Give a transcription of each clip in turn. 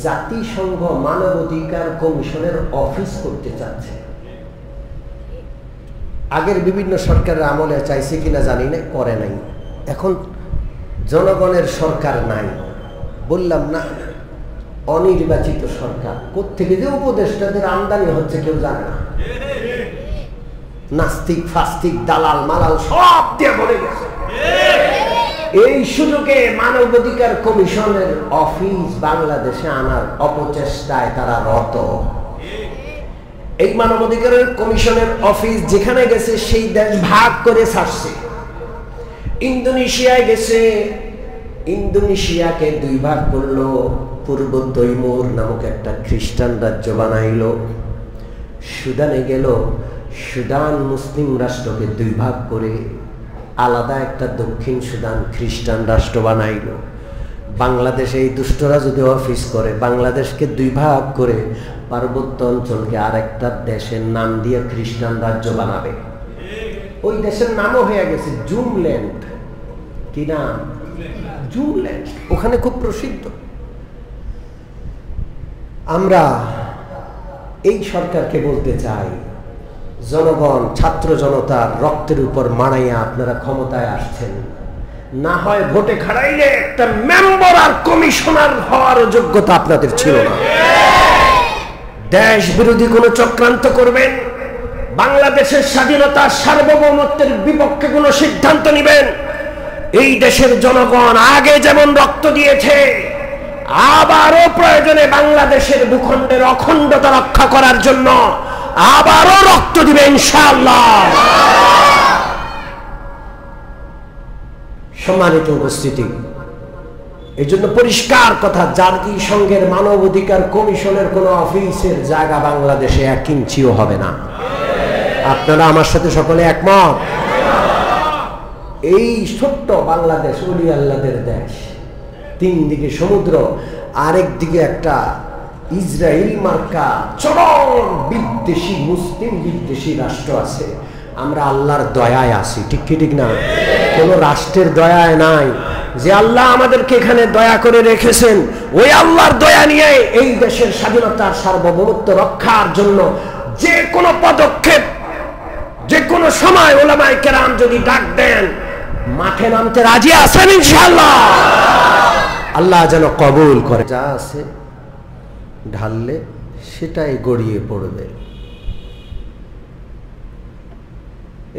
জাতিসংঘ মানবাধিকার কমিশনের অফিস করতে চাচ্ছে। আগের বিভিন্ন সরকারের আমলে চাইছে কিনা জানি না, করে নাই। এখন জনগণের সরকার নাই, বললাম না, অনির্বাচিত সরকার। কোত্থেকে যে উপদেষ্টাদের আমদানি হচ্ছে কেউ জানে না। নাস্তিক ফাস্তিক দালাল মালাল সব দিয়ে বলে গেছে। এই সুযোগে মানবাধিকার কমিশনের অফিস বাংলাদেশে আনার অপচেষ্টায় তারা রত। এই মানবাধিকারের কমিশনের অফিস যেখানে গেছে সেই দেশ ভাগ করে ছাড়ছে। ইন্দোনেশিয়ায় গেছে, ইন্দোনেশিয়াকে দুই ভাগ করলো, পূর্ব তৈমুর নামক একটা খ্রিস্টান রাজ্য বানাইলো। সুদানে গেল, সুদান মুসলিম রাষ্ট্রকে দুই ভাগ করে আলাদা একটা দক্ষিণ সুদান খ্রিস্টান রাষ্ট্র বানাইল। বাংলাদেশে এই দুষ্টরা যদি অফিস করে, বাংলাদেশকে দুই ভাগ করে পার্বত্য অঞ্চলকে আর একটা দেশের নাম দিয়ে খ্রিস্টান রাজ্য বানাবে। ওই দেশের নামও হয়ে গেছে জুমল্যান্ড। কি নাম? জুমল্যান্ড। ওখানে খুব প্রসিদ্ধ। আমরা এই সরকারকে বলতে চাই, জনগণ ছাত্র জনতার রক্তের উপর মানাইয়া আপনারা ক্ষমতায় আসছেন, না হয় ভোটে খাড়াইলে একটা মেম্বার আর কমিশনার হওয়ার যোগ্যতা আপনাদের ছিল না। দেশ বিরোধী কোনো চক্রান্ত করবেন, বাংলাদেশের স্বাধীনতা সার্বভৌমত্বের বিপক্ষে কোনো সিদ্ধান্ত নেবেন, এই দেশের জনগণ আগে যেমন রক্ত দিয়েছে আবারও প্রয়োজনে বাংলাদেশের ভূখণ্ডের অখণ্ডতা রক্ষা করার জন্য আবারও রক্ত দিবে ইনশাআল্লাহ। সম্মানিত উপস্থিতি, এই জন্য পরিষ্কার কথা, জাতিসংঘের মানবাধিকার কমিশনের কোন অফিসের জায়গা বাংলাদেশে 1 ইঞ্চিও হবে না। আপনারা আমার সাথে সকলে একমত? এই ছোট্ট বাংলাদেশ ওলি আল্লাহদের দেশ, 3 দিকে সমুদ্র, আরেক দিকে একটা ইসরায়েল মার্কা চরম বিদ্বেষী মুসলিম বিদ্বেষী রাষ্ট্র আছে। আমরা আল্লাহর দয়ায় আছি, ঠিক কি ঠিক না? কোন রাষ্ট্রের দয়ায় নাই। যে আল্লাহ আমাদেরকে এখানে দয়া করে রেখেছেন, ওই আল্লাহর দয়া নিয়ে এই দেশের স্বাধীনতার সার্বভৌমত্ব রক্ষার জন্য যে কোনো পদক্ষেপ, যে কোনো সময় ওলামায়ে কেরাম যদি ডাক দেন, মাঠে নামতে রাজি আছেন ইনশাআল্লাহ। আল্লাহ যেন কবুল করে। যা আছে ঢাললে সেটাই গড়িয়ে পড়বে।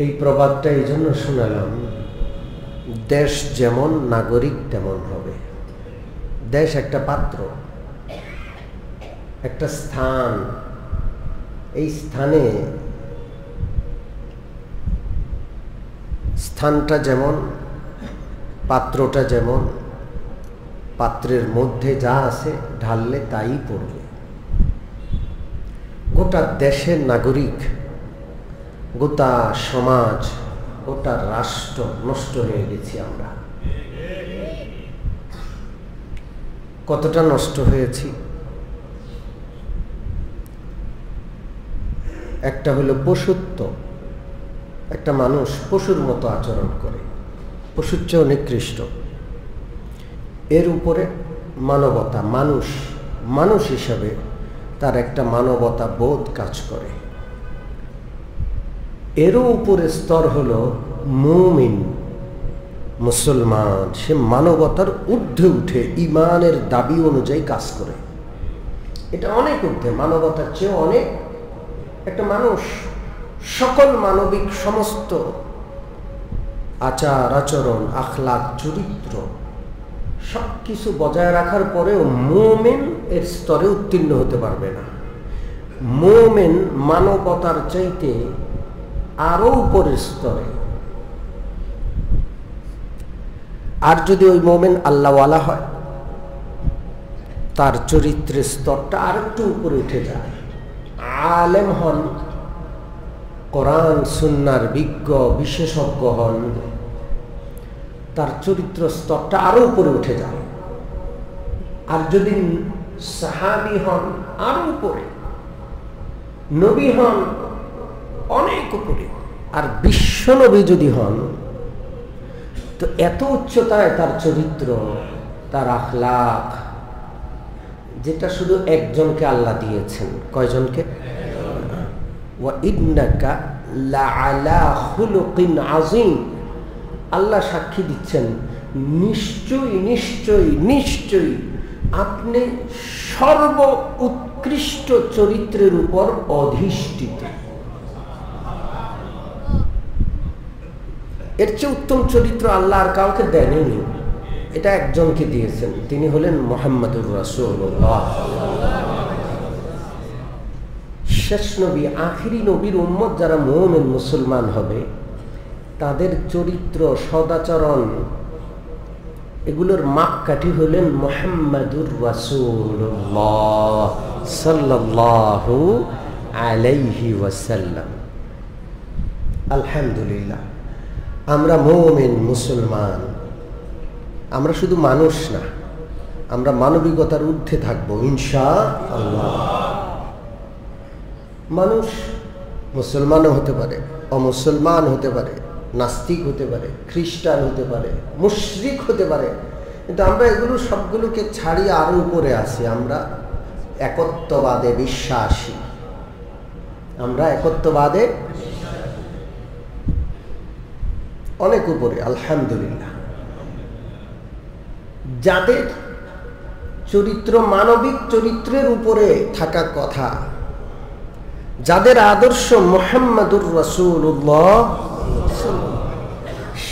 এই প্রবাদটা এই জন্য শোনালাম, দেশ যেমন নাগরিক তেমন হবে। দেশ একটা পাত্র, একটা স্থান। এই স্থানে স্থানটা যেমন, পাত্রটা যেমন, পাত্রের মধ্যে যা আছে ঢাললে তাই পড়বে। গোটা দেশের নাগরিক, গোটা সমাজ, গোটা রাষ্ট্র নষ্ট হয়ে গেছি আমরা। কতটা নষ্ট হয়েছি? একটা হলো পশুত্ব। একটা মানুষ পশুর মতো আচরণ করে, পশুর চেয়েও নিকৃষ্ট। এর উপরে মানবতা, মানুষ মানুষ হিসাবে তার একটা মানবতা বোধ কাজ করে। এরও উপরে স্তর হলো মুমিন, মুসলমান। সে মানবতার ঊর্ধ্বে উঠে ইমানের দাবি অনুযায়ী কাজ করে। এটা অনেক ঊর্ধ্বে, মানবতার চেয়ে অনেক। একটা মানুষ সকল মানবিক সমস্ত আচার আচরণ, আখলাক, চরিত্র সবকিছু বজায় রাখার পরেও মুমিন এর স্তরে উত্তীর্ণ হতে পারবে না। মুমিন মানবতার চাইতে আরো উপরের স্তরে। আর যদি ওই মুমিন আল্লাহওয়ালা হয়, তার চরিত্রের স্তরটা আর একটু উপরে উঠে যায়। আলেম হন, কোরআন সুন্নাহর বিজ্ঞ বিশেষজ্ঞ হন, তার চরিত্র স্তরটা আরো উপরে উঠে যায়। আর যদি সাহাবী হন আরো উপরে, নবী হন অনেক উপরে, আর বিশ্বনবী যদি হন তো এত উচ্চতায় তার চরিত্র, তার আখলাক, যেটা শুধু একজনকে আল্লাহ দিয়েছেন। কয়জনকে? ওয়া ইন্নাকা লাআলা খুলুকিন আযীম। আল্লাহ সাক্ষী দিচ্ছেন, নিশ্চয়ই নিশ্চয়ই নিশ্চয়ই আপনি সর্ব উৎকৃষ্ট চরিত্রের উপর অধিষ্ঠিত। এর চেয়ে উত্তম চরিত্র আল্লাহ আর কাউকে দেননি, এটা একজনকে দিয়েছেন, তিনি হলেন মুহাম্মদুর রাসূলুল্লাহ। শেষ নবী, আখিরি নবীর উম্মত যারা মুমিন মুসলমান হবে, তাদের চরিত্র সদাচরণ এগুলোর মাপকাঠি হলেন মুহাম্মদুর রাসূলুল্লাহ সাল্লাল্লাহু আলাইহি ওয়াসাল্লাম। আলহামদুলিল্লাহ, আমরা মুমিন মুসলমান, আমরা শুধু মানুষ না, আমরা মানবিকতার ঊর্ধ্বে থাকবো ইনশাআল্লাহ। মানুষ মুসলমানও হতে পারে, অমুসলমান হতে পারে, নাস্তিক হতে পারে, খ্রিস্টান হতে পারে, মুশরিক হতে পারে, কিন্তু আমরা এগুলো সবগুলোকে ছাড়িয়ে আরো উপরে আছি। আমরা একত্ববাদে বিশ্বাসী, আমরা একত্ববাদে অনেক উপরে আলহামদুলিল্লাহ। যাদের চরিত্র মানবিক চরিত্রের উপরে থাকা কথা, যাদের আদর্শ মুহাম্মদুর রাসূলুল্লাহ,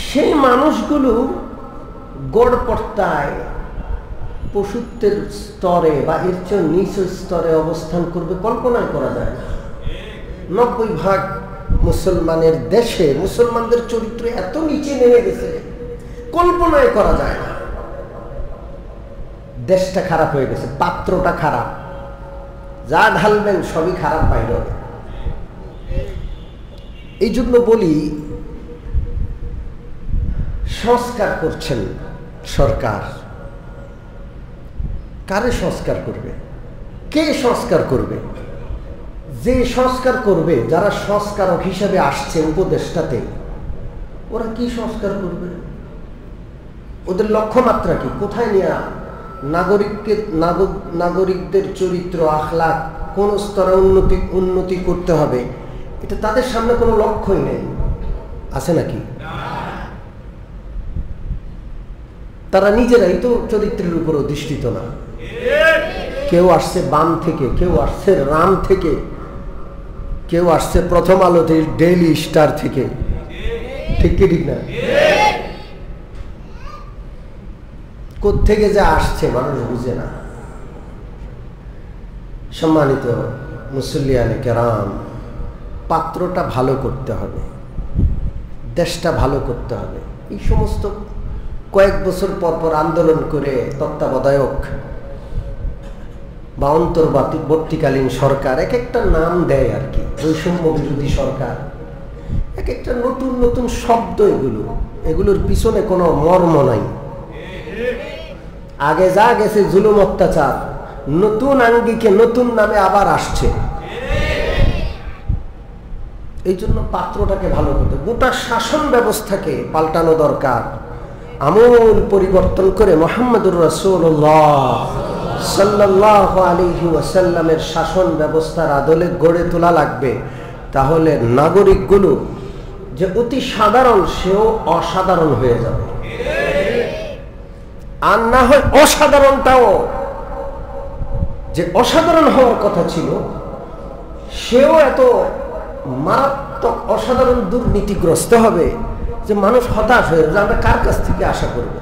সেই মানুষগুলো গড়পড়তায় পশুত্বের স্তরে বা এর চেয়ে নিচু স্তরে অবস্থান করবে কল্পনাই করা যায় না। 90% মুসলমানের দেশে মুসলমানদের চরিত্র এত নিচে নেমে গেছে, কল্পনাই করা যায় না। দেশটা খারাপ হয়ে গেছে, পাত্রটা খারাপ, যা ঢালবেন সবই খারাপ বাইর হবে। এই জন্য বলি, সংস্কার করছেন সরকার, কারে সংস্কার করবে? কে সংস্কার করবে? যে সংস্কার করবে, যারা সংস্কারক হিসেবে আসছে উপদেষ্টাতে, ওরা কি সংস্কার করবে? ওদের লক্ষ্যমাত্রা কি? কোথায় নিয়ে নাগরিকদের চরিত্র আখলাক কোন স্তরে উন্নতি করতে হবে, এটা তাদের সামনে কোনো লক্ষ্যই নেই। আছে নাকি? তারা নিজেরাই তো চরিত্রের উপর অধিষ্ঠিত না। কেউ আসছে বাম থেকে, কেউ আসছে রাম থেকে, কেউ আসছে প্রথম আলোতে, ডেইলি স্টার থেকে, ঠিক কি ঠিক না? কোত্থেকে যে আসছে মানুষ বুঝে না। সম্মানিত মুসল্লিয়ানে কেরাম, পাত্রটা ভালো করতে হবে, দেশটা ভালো করতে হবে। এই সমস্ত কয়েক বছর পর পর আন্দোলন করে তত্ত্বাবধায়ক বা অন্তর্বর্তীকালীন সরকার এক একটা নাম দেয় আর কি, বৈষম্য বিরোধী সরকার, এক একটা নতুন নতুন শব্দ। এগুলোর পিছনে কোনো মর্ম নাই। আগে যা গেছে জুলুম অত্যাচার, নতুন আঙ্গিকে নতুন নামে আবার আসছে। এই জন্য পাত্রটাকে ভালো করতে, গোটা শাসন ব্যবস্থাকে পাল্টানো দরকার, আমূল পরিবর্তন করে মুহাম্মদুর রাসূলুল্লাহ সাল্লাল্লাহু আলাইহি ওয়াসাল্লামের শাসন ব্যবস্থার আদলে গড়ে তোলা লাগবে। তাহলে নাগরিকগুলো যে অতি সাধারণ, সেও অসাধারণ হয়ে যাবে। আর না হয় অসাধারণটাও, যে অসাধারণ হওয়ার কথা ছিল, সেও এত মারাত্মক অসাধারণ দুর্নীতিগ্রস্ত হবে যে মানুষ হতাশ হয়ে যাবে। আমরা কার কাছ থেকে আশা করব?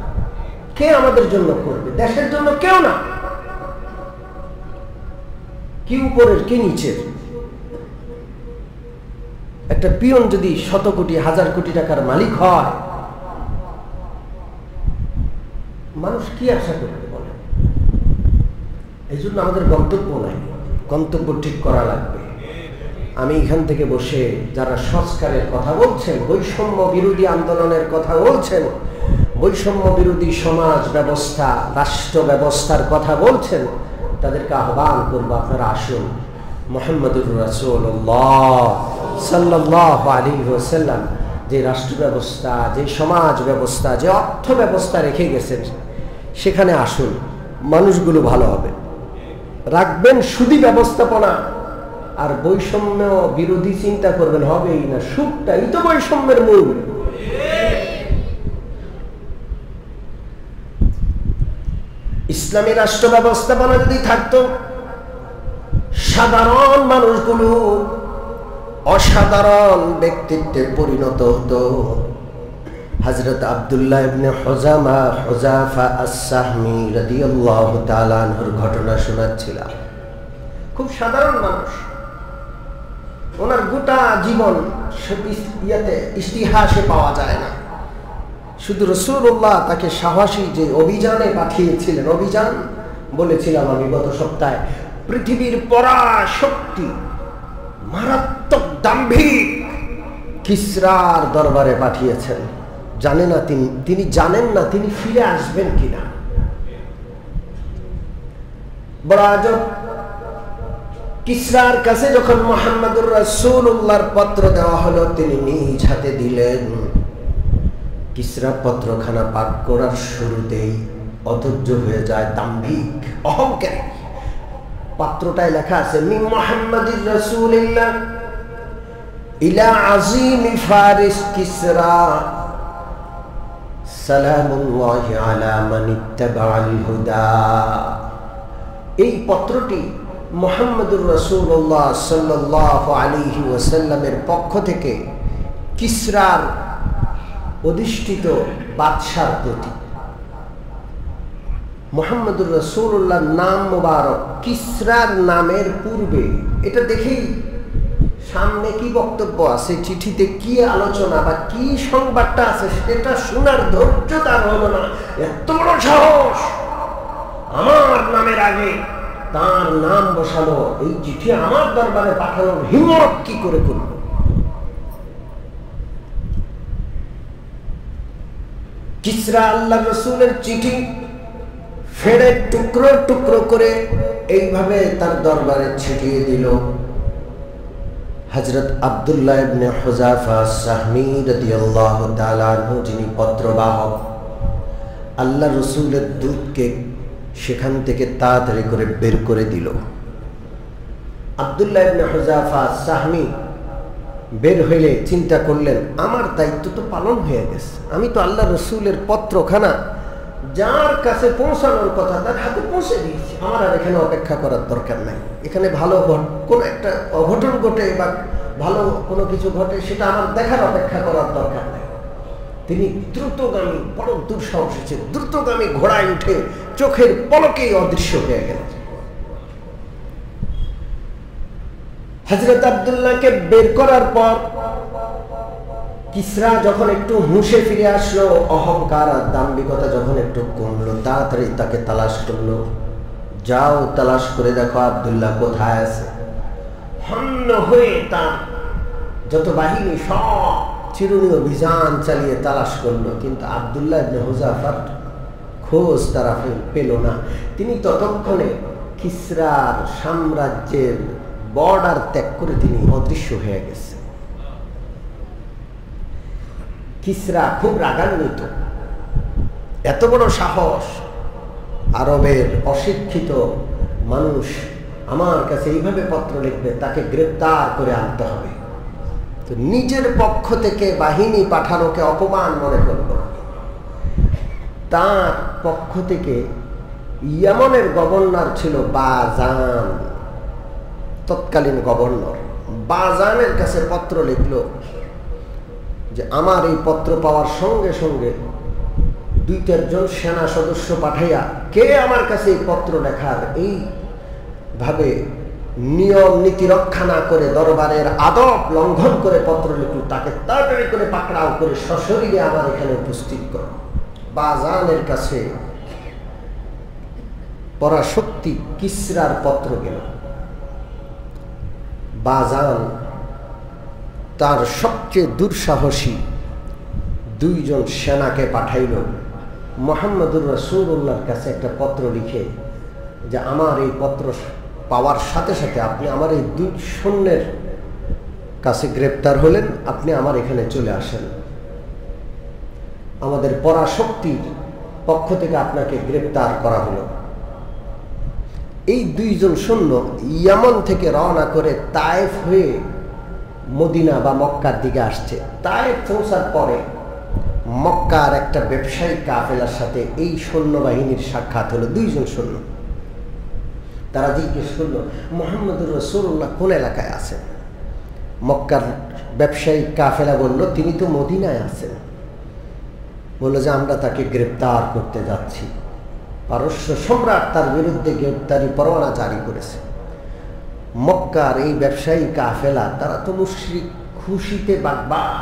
কে আমাদের জন্য করবে? দেশের জন্য কেউ না। কি উপরের কি নিচের? একটা পিয়ন যদি শত কোটি হাজার কোটি টাকার মালিক হয়, মানুষ কি আশা করবে বলে? এই জন্য আমাদের গন্তব্য নাই, গন্তব্য ঠিক করা লাগবে। আমি এখান থেকে বসে যারা সংস্কারের কথা বলছেন, বৈষম্য বিরোধী আন্দোলনের কথা বলছেন, বৈষম্য বিরোধী সমাজ ব্যবস্থা, রাষ্ট্র ব্যবস্থার কথা বলছেন, তাদেরকে আহ্বান করব, আপনারা আসুন মুহাম্মদুর রাসূলুল্লাহ সাল্লাল্লাহু আলাইহি ওয়াসাল্লাম যে রাষ্ট্র ব্যবস্থা, যে সমাজ ব্যবস্থা, যে অর্থ ব্যবস্থা রেখে গেছেন, সেখানে আসুন, মানুষগুলো ভালো হবে। রাখবেন সুদী ব্যবস্থাপনা, আর বৈষম্য বিরোধী চিন্তা করবেন, হবেই না। সুদটাই তো বৈষম্যের মূল। ইসলামী রাষ্ট্র ব্যবস্থাপনা যদি থাকতো, সাধারণ মানুষগুলো অসাধারণ ব্যক্তিত্বে পরিণত হতো। হযরত আব্দুল্লাহ ইবনে হুযাফা আস-সাহমি রাদিয়াল্লাহু তাআলা আনহুর ঘটনা শোনাচ্ছিলাম। খুব সাধারণ মানুষ, ওনার গোটা জীবন ইতিহাসে পাওয়া যায় না। শুধু রাসূলুল্লাহ তাকে সাহসী যে অভিযানে পাঠিয়েছিলেন, অভিযান বলেছিলাম আমি গত সপ্তাহে, পৃথিবীর পরাশক্তি মারাত্মক দাম্ভিক কিসরার দরবারে পাঠিয়েছেন। জানে না তিনি জানেন না তিনি ফিরে আসবেন কিনা। বড় আজব, কিসরার কাছে যখন মুহাম্মদুর রাসূলুল্লাহর পত্র দেওয়া হলো, তিনি নিজ হাতে দিলেন। কিসরা পত্রখানা পাঠ করার শুরুতেই অধৈর্য হয়ে যায়, দাম্ভিক অহংকারী। পাত্রটায় লেখা আছে, মিন মুহাম্মাদির রাসূলিল্লাহ ইলা আযীমি ফারিস কিসরা সালামুল্লাহি আলা মান ইত্তাবাআল হুদা। এই পত্রটি মুহাম্মদুর রাসূলুল্লাহ সাল্লাল্লাহু আলাইহি ওয়াসাল্লামের পক্ষ থেকে কিসরার অধিষ্ঠিত বাদশার প্রতি। মুহাম্মদুর রাসূলুল্লাহর নাম মোবারক কিসরার নামের পূর্বে, এটা দেখেই সামনে কি বক্তব্য আছে, চিঠিতে কি আলোচনা বা কি সংবাদটা আছে সেটা শোনার ধৈর্য তার হলো না। এত বড় সাহস, আমার নামের আগে তার নাম বসানো, এই চিঠি আমার দরবারে পাঠানোর হিম্মত কি করে করল? কিসরা আল্লাহ রাসূলের চিঠি ফেড়ে টুকরো টুকরো করে এইভাবে তার দরবারে ছিটিয়ে দিল। হযরত আব্দুল্লাহ ইবনে হুযাফা আস-সাহমি রাদিয়াল্লাহু তাআলা আনহু, যিনি পত্রবাহক, আল্লাহ রাসূলের দূতকে সেখান থেকে তাড়াতাড়ি করে বের করে দিল। আব্দুল্লাহ ইবনে হুযাফা আস-সাহমি বের হইলে চিন্তা করলেন, আমার দায়িত্ব তো পালন হয়ে গেছে, আমি তো আল্লাহ রাসূলের পত্রখানা যার কাছে পৌঁছানোর কথা তার হাতে পৌঁছে দিয়েছি, আমার আর এখানে অপেক্ষা করার দরকার নাই। এখানে ভালো কোনো একটা অঘটন ঘটে বা ভালো কোনো কিছু ঘটে, সেটা আমার দেখার অপেক্ষা করার দরকার নাই। তিনি দ্রুতগামী, বড় দুঃসাহস, দ্রুতগামী ঘোড়ায় উঠে চোখের পলকেই অদৃশ্য হয়ে গেল। হযরত আব্দুল্লাহকে বের করার পর কিসরা যখন একটু হুঁশে ফিরে আসলো, অহংকার আর দাম্ভিকতা যখন একটু কমলো, তাড়াতাড়ি তাকে তালাশ করলো। যাও তালাশ করে দেখো আব্দুল্লাহ কোথায় আছে। হন্য হয়ে তার যত বাহিনী সব চিরুনি অভিযান চালিয়ে তালাশ করলো, কিন্তু আব্দুল্লাহ ইবনে হুযাফার খোঁজ তারা পেল না। তিনি ততক্ষণে কিসরার সাম্রাজ্যের বর্ডার ত্যাগ করে তিনি অদৃশ্য হয়ে গেছে। কিসরা খুব রাগান্বিত, এত বড় সাহস, আরবের অশিক্ষিত মানুষ আমার কাছে এইভাবে পত্র লিখবে, তাকে গ্রেপ্তার করে আনতে হবে। তো নিজের পক্ষ থেকে বাহিনী পাঠানোকে অপমান মনে করল। তার পক্ষ থেকে ইয়ামনের গভর্নর ছিল বাজান, তৎকালীন গভর্নর। বাজানের কাছে পত্র লিখল যে আমার এই পত্র পাওয়ার সঙ্গে সঙ্গে 2-4 জন সেনা সদস্য পাঠাইয়া কে আমার কাছে এই পত্র লেখার এইভাবে নিয়ম নীতি রক্ষা না করে দরবারের আদব লঙ্ঘন করে পত্র লিখল, তাকে তাড়াতাড়ি করে পাকড়াও করে সশরীরে আমার এখানে উপস্থিত করো। বাজানের কাছে পরাশক্তি কিসরার পত্র গেল। বাজান তার সবচেয়ে দুঃসাহসী 2 জন সেনাকে পাঠাইল মুহাম্মদুর রাসূলুল্লাহর কাছে একটা পত্র লিখে যে আমার এই পত্র পাওয়ার সাথে সাথে আপনি আমার এই 2 সৈন্যের কাছে গ্রেপ্তার হলেন, আপনি আমার এখানে চলে আসেন, আমাদের পরাশক্তির পক্ষ থেকে আপনাকে গ্রেপ্তার করা হলো। এই দুইজন সৈন্য ইয়ামন থেকে রওনা করে তায়েফ হয়ে মদিনা বা মক্কার দিকে আসছে। তায়েফ পৌঁছার পরে মক্কার একটা ব্যবসায়ী কাফেলার সাথে এই সৈন্যবাহিনীর সাক্ষাৎ হলো। দুইজন সৈন্য, তারা জিজ্ঞেস করলো মুহাম্মদুর রাসূলুল্লাহ কোন এলাকায় আছেন? মক্কার ব্যবসায়ী কাফেলা বলল তিনি তো মদিনায় আছেন। বলল যে আমরা তাকে গ্রেপ্তার করতে যাচ্ছি, পারস্য সম্রাট তার বিরুদ্ধে গ্রেপ্তারি পরোয়ানা জারি করেছে। মক্কার এই ব্যবসায়ী কাফেলা তারা তো মুশরিক, খুশিতে বাগবাগ,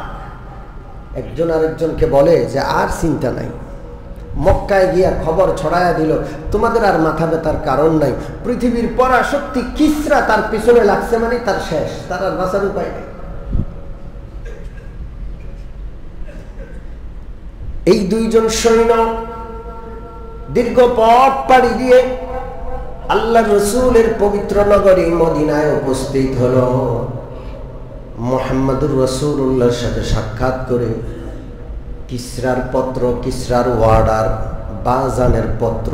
একজন আরেকজনকে বলে যে আর চিন্তা নাই। মক্কায় গিয়া খবর ছড়ায়া দিল তোমাদের আর মাথা ব্যথার কারণ নাই, পৃথিবীর পরাশক্তি কিসরা তার পিছনে লাগছে, মানে তার শেষ, তার আর বাঁচার উপায় নেই। এই দুইজন সৈন্য দীর্ঘ পথ পাড়ি দিয়ে আল্লাহ রসুলের পবিত্র নগরী মদিনায় উপস্থিত হলো। মুহাম্মদুর রাসূলুল্লাহর সাথে সাক্ষাৎ করে কিসরার পত্র, কিসরার ওয়ার্ডার, বাজানের পত্র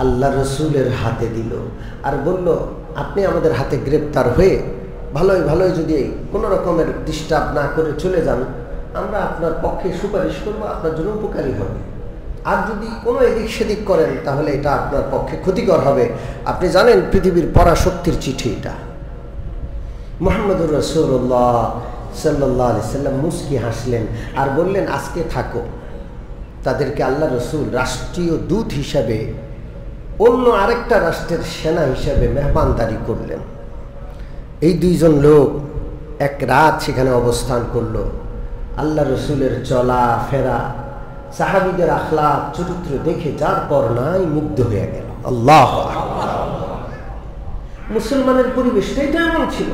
আল্লাহ রসুলের হাতে দিল আর বলল আপনি আমাদের হাতে গ্রেপ্তার হয়ে ভালোই ভালোই যদি কোনো রকমের ডিস্টার্ব না করে চলে যান, আমরা আপনার পক্ষে সুপারিশ করব, আপনার জন্য উপকারী হবে। আর যদি কোনো এদিক সেদিক করেন তাহলে এটা আপনার পক্ষে ক্ষতিকর হবে। আপনি জানেন পৃথিবীর পরাশক্তির চিঠি এটা। মুহাম্মদুর রাসূলুল্লাহ সাল্লাল্লাহু আলাইহি সাল্লাম মুস্কি হাসলেন আর বললেন আজকে থাকো। তাদেরকে আল্লাহ রসুল রাষ্ট্রীয় দূত হিসাবে অন্য আরেকটা রাষ্ট্রের সেনা হিসাবে মেহমানদারি করলেন। এই দুইজন লোক এক রাত সেখানে অবস্থান করল। আল্লাহ রসুলের চলা ফেরা, সাহাবীদের আখলাক চরিত্র দেখে যার পর নাই মুগ্ধ হয়ে গেল। আল্লাহু আকবার। মুসলমানের পরিবেশটাই এমন ছিল।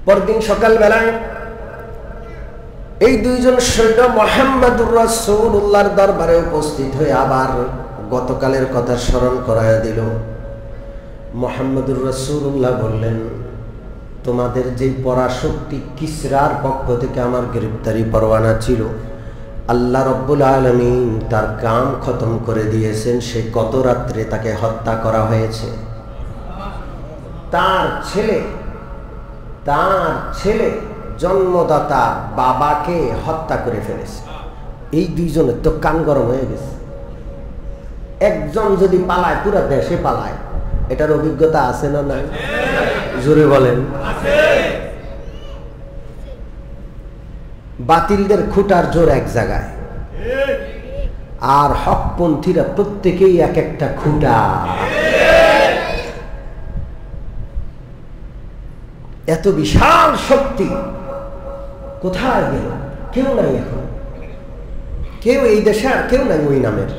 পরদিন সকালবেলায় এই দুইজন সৈন্য মুহাম্মদুর রাসূলুল্লাহর দরবারে উপস্থিত হয়ে আবার গতকালের কথা স্মরণ করায় দিল। মুহাম্মদুর রাসূলুল্লাহ বললেন তোমাদের যে পরাশক্তি কিসরার পক্ষ থেকে আমার গ্রেফতারি পরোয়ানা ছিল, আল্লাহ রব্বুল আলামিন তার কাম খতম করে দিয়েছেন। সে গত রাত্রে তাকে হত্যা করা হয়েছে। তার ছেলে জন্মদাতা বাবাকে হত্যা করে ফেলেছে। এই দুইজনের তো কান গরম হয়ে গেছে। একজন যদি পালায় পুরো দেশে পালায়, এটার অভিজ্ঞতা আছে না নাই? জোরে বলেন। বাতিলদের খুঁটার জোর এক জায়গায়, আর হকপন্থীরা প্রত্যেকেই এক একটা খুঁটা। এত বিশাল শক্তি কোথায় গেল? কেউ নাই এখন, কেউ এই দেশে আর কেউ নাই ওই নামের।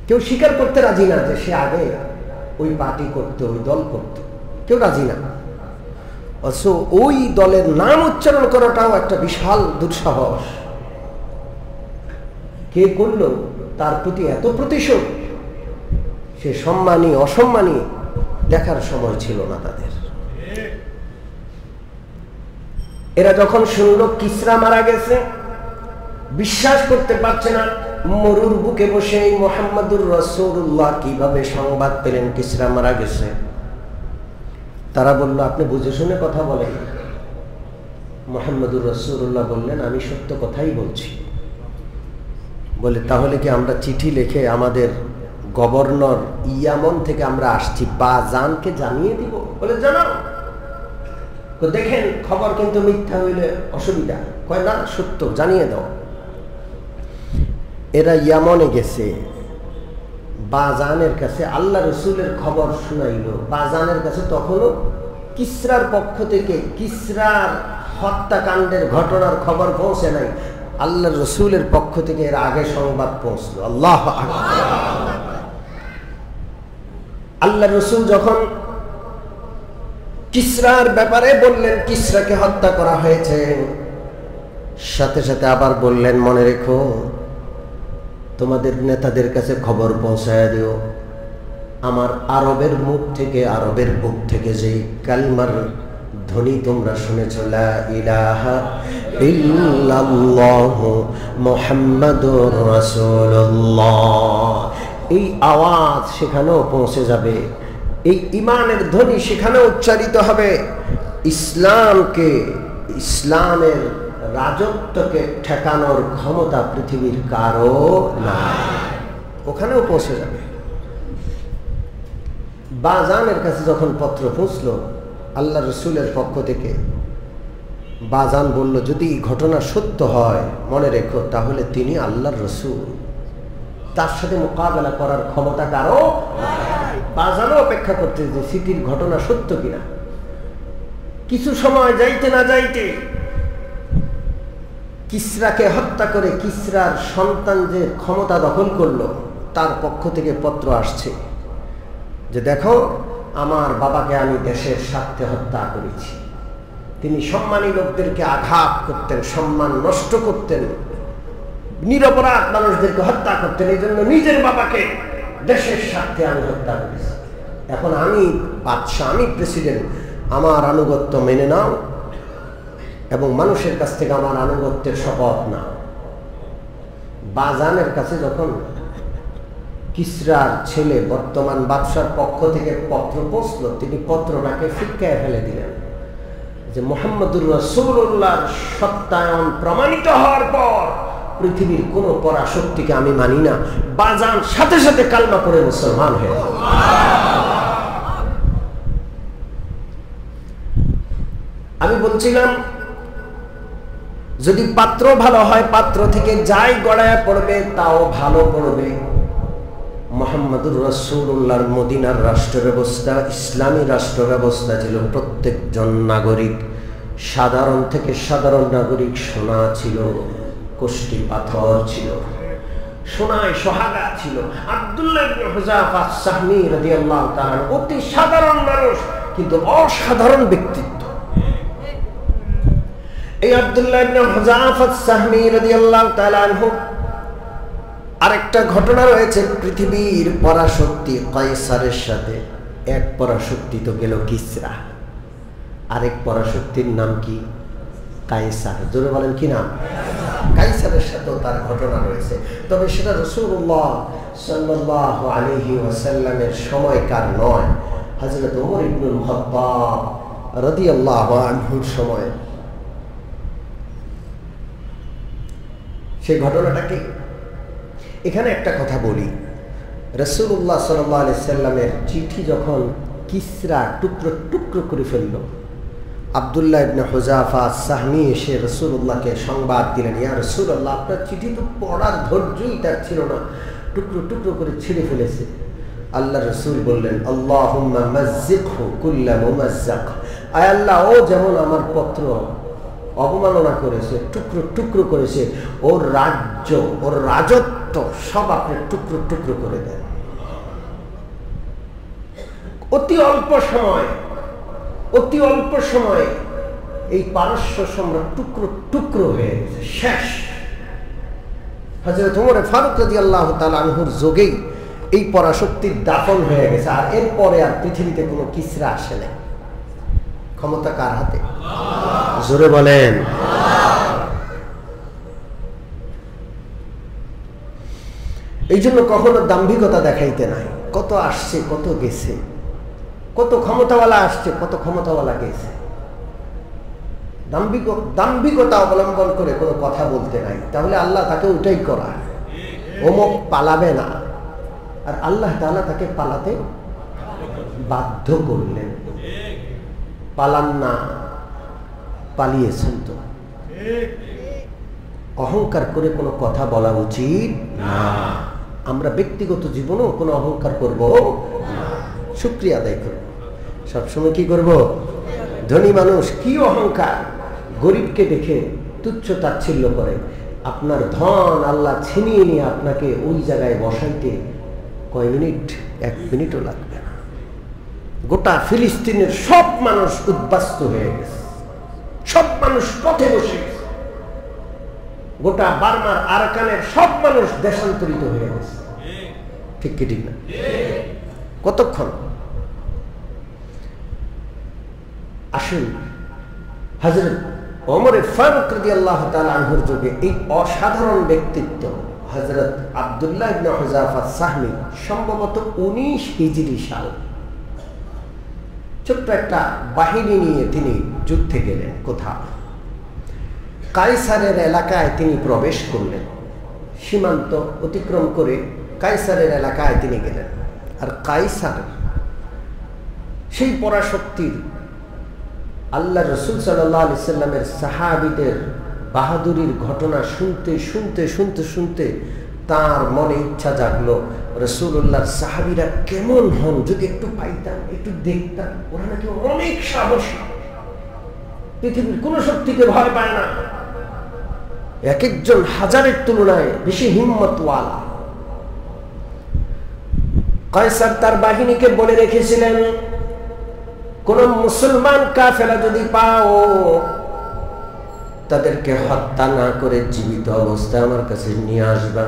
কেউ স্বীকার করতে রাজি না যে সে আগে ওই পার্টি করতো, ওই দল করতো, কেউ রাজি না। অথচ ওই দলের নাম উচ্চারণ করাটাও একটা বিশাল দুঃসাহস। কে করলো তার প্রতি এত প্রতিশোধ, সে সম্মানী অসম্মানী দেখার সময় ছিল না তাদের। এরা যখন শুনল কিসরা মারা গেছে, বিশ্বাস করতে পারছে না। মরুর বুকে বসে মুহাম্মদুর রাসূলুল্লাহ কিভাবে সংবাদ পেলেন কিসরা মারা গেছে। তারা বলল আপনি বুঝে শুনে কথা বলেন। মুহাম্মদুর রাসূলুল্লাহ বললেন আমি সত্য কথাই বলছি। বলে তাহলে কি আমরা চিঠি লিখে আমাদের গভর্নর ইয়ামন থেকে আমরা আসছি বাজানকে জানিয়ে দিব? বলে জানাও। দেখেন খবর কিন্তু মিথ্যা হইলে অসুবিধা। কয় না, সত্য, জানিয়ে দাও। এরা ইয়ামনে গেছে, বাজানের কাছে আল্লাহ রসুলের খবর শুনাইল। বাজানের কাছে তখনও কিসরার পক্ষ থেকে কিসরার হত্যাকাণ্ডের ঘটনার খবর পৌঁছে নাই, আল্লাহ রসুলের পক্ষ থেকে এর আগে সংবাদ পৌঁছলো। আল্লাহু আকবার। আল্লাহ রসুল যখন কিসরার ব্যাপারে বললেন কিসরাকে হত্যা করা হয়েছে, সাথে সাথে আবার বললেন মনে রেখো তোমাদের নেতাদের কাছে খবর পৌঁছায় দিও আমার আরবের মুখ থেকে, আরবের বুক থেকে যেই কালিমার ধ্বনি তোমরা শুনেছ, লা ইলাহা ইল্লাল্লাহু মুহাম্মাদুর রাসূলুল্লাহ। এই আওয়াজ সেখানেও পৌঁছে যাবে, এই ঈমানের ধ্বনি সেখানে উচ্চারিত হবে। ইসলামকে, ইসলামের রাজত্বকে ঠেকানোর ক্ষমতা পৃথিবীর কারো নাই, ওখানেও পৌঁছে যাবে। বাজানের কাছে যখন পত্র পৌঁছলো আল্লাহ রসুলের পক্ষ থেকে, বাজান বলল, যদি ঘটনা সত্য হয় মনে রেখো তাহলে তিনি আল্লাহর রসুল, তার সাথে মোকাবেলা করার ক্ষমতা কারো। বাজানও অপেক্ষা করতে যে সিটির ঘটনা সত্য কিনা। কিছু সময় যাইতে না যাইতে কিসরাকে হত্যা করে কিসরার সন্তান যে ক্ষমতা দখল করলো, তার পক্ষ থেকে পত্র আসছে যে দেখো আমার বাবাকে আমি দেশের স্বার্থে হত্যা করেছি। তিনি সম্মানী লোকদেরকে আঘাত করতেন, সম্মান নষ্ট করতেন, নিরপরাধ মানুষদেরকে হত্যা করতেন, এই জন্য নিজের বাবাকে দেশের স্বার্থে আমি হত্যা করেছি। এখন আমি বাদশাহ, আমি প্রেসিডেন্ট, আমার আনুগত্য মেনে নাও এবং মানুষের কাছ থেকে আমার আনুগত্যের শপথ নাও। বাজানের কাছে যখন কিসরার ছেলে বর্তমান বাদশার পক্ষ থেকে পত্র পৌঁছল, তিনি পত্রটাকে ফিক্কায় ফেলে দিলেন যে মুহাম্মদুর রাসূলুল্লাহর সত্যায়ন প্রমাণিত হওয়ার পর পৃথিবীর কোন পরাশক্তিকে আমি মানি না। বাজান সাথে সাথে কালমা পড়ে মুসলমান হয়ে গেল। আমি বলছিলাম যদি পাত্র ভালো হয়, পাত্র থেকে যাই গড়ায় পড়বে তাও ভালো পড়বে। মুহাম্মদুর রাসূলুল্লাহর মদিনার রাষ্ট্র ব্যবস্থা ইসলামী রাষ্ট্র ব্যবস্থা ছিল। প্রত্যেকজন নাগরিক, সাধারণ থেকে সাধারণ নাগরিক, সোনা ছিল, কোষ্ঠী পাথর ছিল, সোনায় সোহাগা ছিল। আব্দুল্লাহ ইবনে হুযাফা সাহমী রাদিয়াল্লাহু তাআলা অতি সাধারণ মানুষ, কিন্তু অসাধারণ ব্যক্তিত্ব। এই আব্দুল্লাহ ইবনে হুযাফা সাহমী রাদিয়াল্লাহু তাআলা আনহু আরেকটা ঘটনা রয়েছে। পৃথিবীর পরাশক্তি কায়সারের সাথে, এক পরাশক্তি তো গেল কিসরা, আরেক পরাশক্তির নাম কি? কায়সার। জোরে বলেন কি নাম? কায়সারের সাথেও তার ঘটনা রয়েছে, তবে সেটা রাসূলুল্লাহ সাল্লাল্লাহু আলাইহি ওয়াসাল্লামের সময়কার নয়, হযরত ওমর ইবনুল খাত্তাব রাদিয়াল্লাহু আনহুর সময়। সেই ঘটনাটা কি? এখানে একটা কথা বলি, রাসূলুল্লাহ সাল্লাল্লাহু আলাইহি সাল্লামের চিঠি যখন কিসরা টুকরো টুকরো করে ফেলল, আব্দুল্লাহ ইবনে হুযাফা সাহমী এসে রাসূলুল্লাহকে সংবাদ দিলেন, ইয়া রাসূলুল্লাহ, আপনার চিঠি তো পড়ার ধৈর্যই তার ছিল না, টুকরো টুকরো করে ছিঁড়ে ফেলেছে। আল্লাহ রাসূল বললেন, আল্লাহুম্মা মাজ্জিকহু কুল্লা মুমাজ্জাক, আয় আল্লাহ, ও যেমন আমার পত্র অবমাননা করেছে, টুকরো টুকরো করেছে, ওর রাজ্য, ওর রাজত্ব সব আপনি টুকরো টুকরো করে দেন। অতি অল্প সময় এই পারস্য সম্রাট টুকরো টুকরো হয়ে গেছে, শেষ। হযরত ওমর ফারুক রাদিয়াল্লাহু তাআলা আনহুর যোগেই এই পরাশক্তির দাফন হয়ে গেছে, আর এরপরে আর পৃথিবীতে কোনো কিসরা আসে না। ক্ষমতা কার হাতে? জোরে বলেন। এই জন্য কখনো দাম্ভিকতা দেখাইতে নাই। কত আসছে, কত গেছে, কত ক্ষমতাওয়ালা আসছে, কত ক্ষমতাওয়ালা গেছে। দাম্ভিকতা অবলম্বন করে কোনো কথা বলতে নাই, তাহলে আল্লাহ তাকে ওইটাই করা। অমুক পালাবে না, আর আল্লাহ তাআলা তাকে পালাতে বাধ্য করলেন। পালান না, পালিয়েছেন তো। অহংকার করে কোনো কথা বলা উচিত না। আমরা ব্যক্তিগত জীবনেও কোনো অহংকার করব না, শুকরিয়া আদায় করব। সবসময় কি করব? ধনী মানুষ কি অহংকার, গরিবকে দেখে তুচ্ছ তাচ্ছিল্য করে। আপনার ধন আল্লাহ ছিনিয়ে নিয়ে আপনাকে ওই জায়গায় বসাইতে কয় মিনিট? 1 মিনিটও লাগবে না। গোটা ফিলিস্তিনের সব মানুষ উদ্বাস্ত হয়ে গেছে, সব মানুষ পথে বসে গেছে। গোটা বার্মার আরাকানের সব মানুষ দেশান্তরিত হয়ে গেছে। ঠিক কি ঠিক না? কতক্ষণ? আসুন, হযরত ওমরে ফারুক রাদিয়াল্লাহু তাআলা আনহুর যুগে এই অসাধারণ ব্যক্তিত্ব হযরত আব্দুল্লাহ ইবনে হুযাফা সাহমি সম্ভবত 19 হিজরি সাল ছোট্ট একটা বাহিনী নিয়ে তিনি যুদ্ধে গেলেন। কোথাও কায়সারের এলাকায় তিনি প্রবেশ করলেন, সীমান্ত অতিক্রম করে কায়সারের এলাকায় তিনি গেলেন। আর কায়সার সেই পরাশক্তির আল্লাহ রাসূল সাল্লাল্লাহু আলাইহি সাল্লামের সাহাবীদের বাহাদুরির ঘটনা শুনতে শুনতে শুনতে শুনতে তার মনে ইচ্ছা জাগলো, রাসূলুল্লাহর সাহাবীরা কেমন হন যদি একটু পাইতাম, একটু দেখতাম। ওরা নাকি অনেক সাহসী, পৃথিবীর কোন শক্তিকে ভয় পায় না, এক একজন হাজারের তুলনায় বেশি হিম্মতওয়ালা। কায়সার তার বাহিনীকে বলে রেখেছিলেন, কোন মুসলমান কাফেলা যদি পাও তাদেরকে হত্যা না করে জীবিত অবস্থায় আমার কাছে নিয়ে আসবা,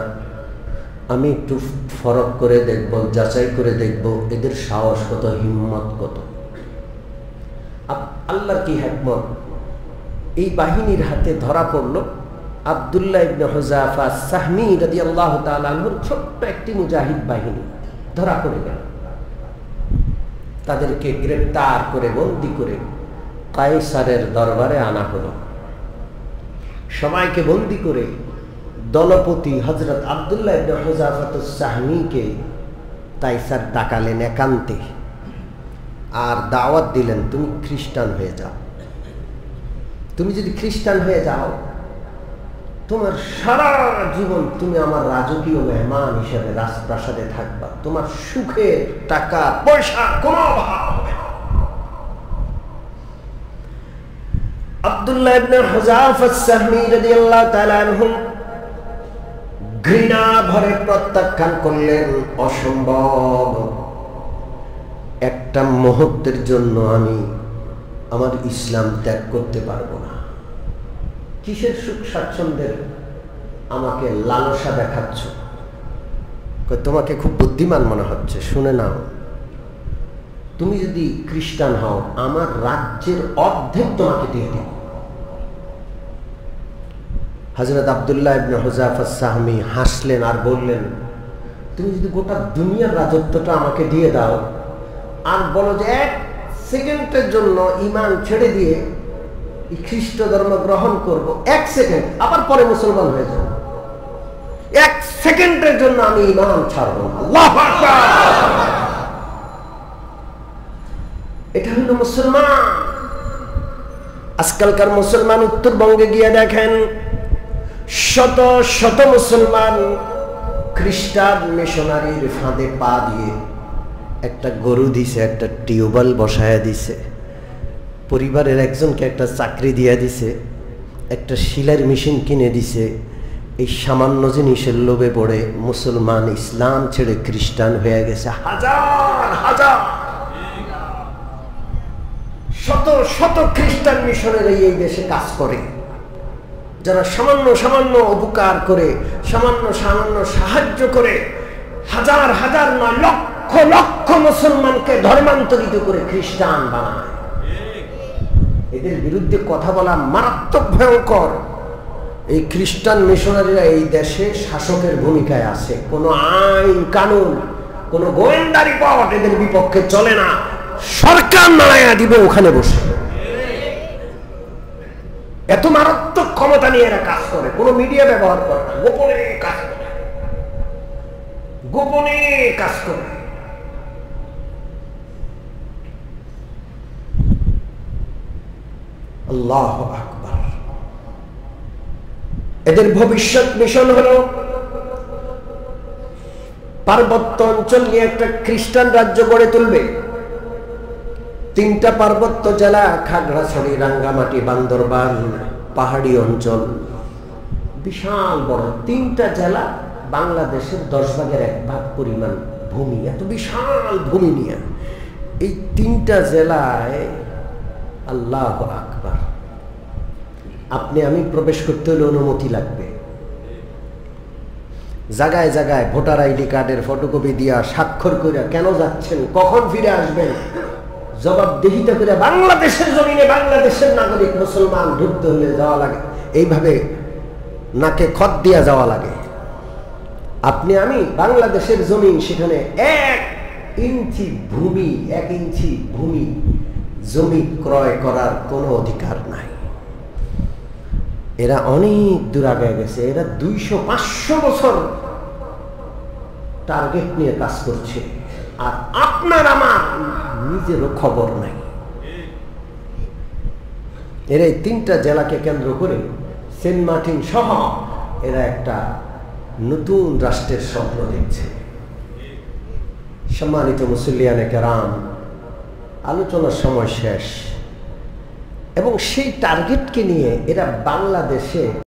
আমি একটু ফরক করে দেখব, যাচাই করে দেখব এদের সাহস কত, হিম্মত কত। আল্লাহর কি হিকমত, এই বাহিনীর হাতে ধরা পড়ল আব্দুল্লাহ ইবনে হুযাফা সাহমি রাদিয়াল্লাহু তাআলা আনহুর ছোট্ট একটি মুজাহিদ বাহিনী ধরা পড়ে গেল। তাদেরকে গ্রেফতার করে বন্দী করে কায়সারের দরবারে আনা হলো। সবাইকে বন্দী করে দলপতি হযরত আব্দুল্লাহ ইবনে হুযাফা সাহমিকে কায়সার ডাকালেন একান্তে, আর দাওয়াত দিলেন, তুমি খ্রিস্টান হয়ে যাও। তুমি যদি খ্রিস্টান হয়ে যাও তোমার সারা জীবন তুমি আমার রাজকীয় মেহমান হিসেবে রাজপ্রাসাদে থাকবা, তোমার সুখের টাকা পয়সা কোনো অভাব হবে না। আব্দুল্লাহ ইবনে হুযাফা সাহমি রাদিয়াল্লাহু তাআলা আনহু ঘৃণা ভরে প্রত্যাখ্যান করলেন, অসম্ভব, একটা মুহূর্তের জন্য আমি আমার ইসলাম ত্যাগ করতে পারবো না। কিসের সুখ স্বাচ্ছন্দ্যের আমাকে লালসা দেখাচ্ছ? তোমাকে খুব বুদ্ধিমান মনে হচ্ছে, শুনে নাও, তুমি যদি খ্রিস্টান হও আমার রাজ্যের অর্ধেক তোমাকে দিয়ে দিই। হযরত আব্দুল্লাহ ইবনে হুযাফা সাহমি হাসলেন আর বললেন, তুমি যদি গোটা দুনিয়ার রাজত্বটা আমাকে দিয়ে দাও আর বলো যে 1 সেকেন্ডের জন্য ঈমান ছেড়ে দিয়ে খ্রিস্ট ধর্ম গ্রহণ করব, 1 সেকেন্ড, আবার পরে মুসলমান হয়ে যাব, 1 সেকেন্ডের জন্য আমি ঈমান ছাড়ব না। আল্লাহু আকবার! এটা হলো মুসলমান। আজকালকার মুসলমান উত্তরবঙ্গে গিয়ে দেখেন শত শত মুসলমান খ্রিস্টান মিশনারির ফাঁদে পা দিয়ে একটা গরু দিছে, একটা টিউবওয়েল বসায়া দিছে, পরিবারের একজনকে একটা চাকরি দিয়ে দিছে, একটা সেলাইয়ের মেশিন কিনে দিছে। এই সামান্য জিনিসের লোভে পড়ে মুসলমান ইসলাম ছেড়ে খ্রিস্টান হয়ে গেছে হাজার হাজার, শত শত খ্রিস্টান মিশনারি এই দেশে কাজ করে, যারা সামান্য সামান্য উপকার করে, সামান্য সামান্য সাহায্য করে হাজার হাজার নয় লক্ষ লক্ষ মুসলমানকে ধর্মান্তরিত করে খ্রিস্টান বানায়। এদের বিরুদ্ধে কথা বলা মারাত্মক ভয়ঙ্কর। এই খ্রিস্টান মিশনারিরা এই দেশে শাসকের ভূমিকায় আছে, কোনো আইন কানুন, কোনো গোয়েন্দা রিপোর্ট এদের বিপক্ষে চলে না, সরকার নাড়াইয়া দিবে ওখানে বসে। এত মারাত্মক ক্ষমতা নিয়ে এরা কাজ করে, কোনো মিডিয়া ব্যবহার করে না, গোপনে কাজ করে, গোপনে কাজ করে। আল্লাহু আকবার! এদের ভবিষ্যৎ মিশন হলো পার্বত্য অঞ্চল নিয়ে একটা খ্রিস্টান রাজ্য গড়ে তুলবে। 3টা পার্বত্য জেলা, খাগড়াছড়ি, রাঙ্গামাটি, বান্দরবান, পাহাড়ি অঞ্চল, বিশাল বড় 3টা জেলা, বাংলাদেশের 10 ভাগের 1 ভাগ পরিমাণ ভূমি, এত বিশাল ভূমি নিয়ে এই 3টা জেলায়, আল্লাহু আকবার, আপনি আমি প্রবেশ করতে হলে অনুমতি লাগবে। জায়গায় জায়গায় ভোটার আইডি কার্ডের ফটোকপি দিয়া স্বাক্ষর করে কেন যাচ্ছেন, কখন ফিরে আসবেন, জবাবদিহিতা করে বাংলাদেশের জমিনে বাংলাদেশের নাগরিক মুসলমান ঢুকতে হলে যাওয়া লাগে, এইভাবে নাকে খত দিয়া যাওয়া লাগে। আপনি আমি বাংলাদেশের জমিন, সেখানে 1 ইঞ্চি ভূমি জমি ক্রয় করার কোনো অধিকার নাই। এরা অনেক দূর আগে গেছে। এরা 200-500 বছর টার্গেট নিয়ে কাজ করছে, আর আপনার আমার নিজেরও খবর নাই। এরা এই 3টা জেলাকে কেন্দ্র করে সেন্ট মার্টিন সহ এরা একটা নতুন রাষ্ট্রের স্বপ্ন দেখছে। সম্মানিত মুসল্লিয়ানে কেরাম, আলোচনার সময় শেষ, এবং সেই টার্গেটকে নিয়ে এরা বাংলাদেশে